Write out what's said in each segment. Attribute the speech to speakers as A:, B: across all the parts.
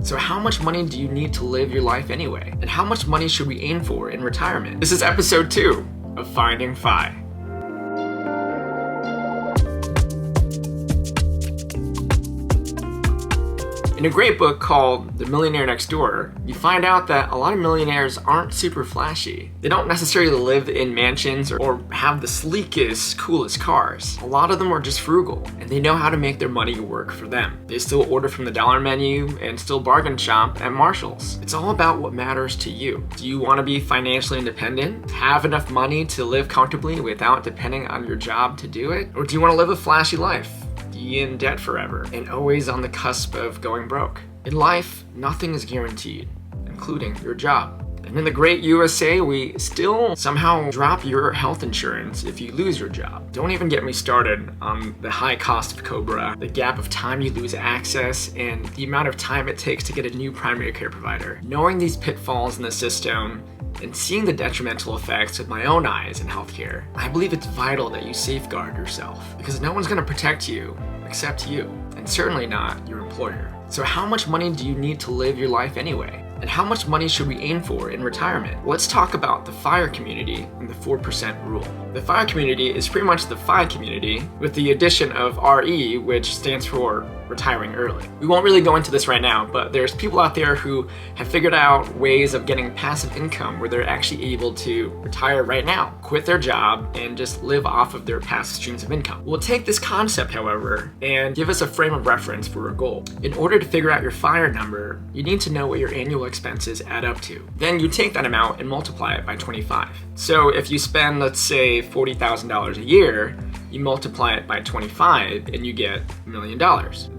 A: So how much money do you need to live your life anyway? And how much money should we aim for in retirement? This is episode 2 of Finding FI. In a great book called The Millionaire Next Door, you find out that a lot of millionaires aren't super flashy. They don't necessarily live in mansions or have the sleekest, coolest cars. A lot of them are just frugal, and they know how to make their money work for them. They still order from the dollar menu and still bargain shop at Marshall's. It's all about what matters to you. Do you want to be financially independent? Have enough money to live comfortably without depending on your job to do it? Or do you want to live a flashy life? Be in debt forever and always on the cusp of going broke? In life, nothing is guaranteed, including your job. And in the great USA, we still somehow drop your health insurance if you lose your job. Don't even get me started on the high cost of COBRA, the gap of time you lose access, and the amount of time it takes to get a new primary care provider. Knowing these pitfalls in the system and seeing the detrimental effects with my own eyes in healthcare, I believe it's vital that you safeguard yourself, because no one's going to protect you except you, and certainly not your employer. So how much money do you need to live your life anyway? And how much money should we aim for in retirement? Let's talk about the FIRE community and the 4% rule. The FIRE community is pretty much the FI community with the addition of RE, which stands for retiring early. We won't really go into this right now, but there's people out there who have figured out ways of getting passive income where they're actually able to retire right now, quit their job, and just live off of their passive streams of income. We'll take this concept, however, and give us a frame of reference for a goal. In order to figure out your FIRE number, you need to know what your annual expenses add up to. Then you take that amount and multiply it by 25. So if you spend, let's say, $40,000 a year, you multiply it by 25 and you get $1 million.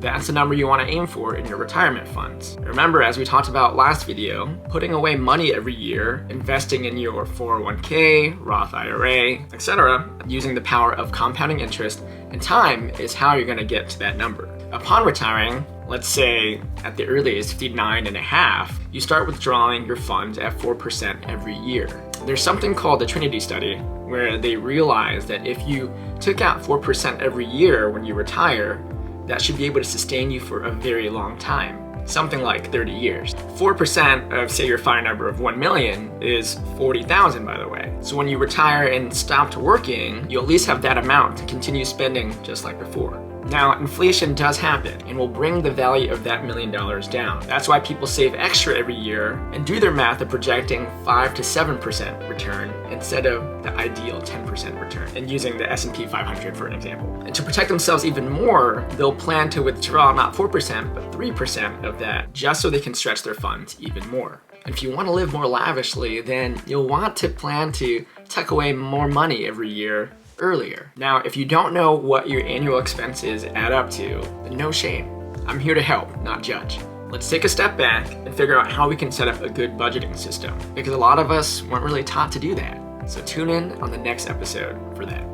A: That's the number you want to aim for in your retirement funds. Remember, as we talked about last video, putting away money every year, investing in your 401k, Roth IRA, etc., using the power of compounding interest and time is how you're going to get to that number. Upon retiring, let's say at the earliest 59 and a half, you start withdrawing your funds at 4% every year. There's something called the Trinity study where they realized that if you took out 4% every year when you retire, that should be able to sustain you for a very long time. Something like 30 years. 4% of, say, your FIRE number of 1 million is 40,000, by the way. So when you retire and stop working, you'll at least have that amount to continue spending just like before. Now, inflation does happen and will bring the value of that $1 million down. That's why people save extra every year and do their math of projecting 5 to 7% return instead of the ideal 10% return, and using the S&P 500 for an example. And to protect themselves even more, they'll plan to withdraw not 4%, but 3% of that, just so they can stretch their funds even more. And if you want to live more lavishly, then you'll want to plan to tuck away more money every year earlier. Now, if you don't know what your annual expenses add up to, then no shame. I'm here to help, not judge. Let's take a step back and figure out how we can set up a good budgeting system, because a lot of us weren't really taught to do that. So tune in on the next episode for that.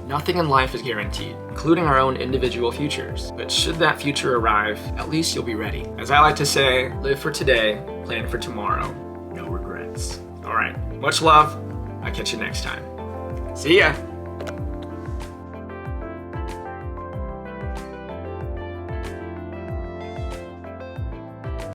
A: Nothing in life is guaranteed, including our own individual futures. But should that future arrive, at least you'll be ready. As I like to say, live for today, plan for tomorrow, no regrets. All right, much love. I'll catch you next time. See ya.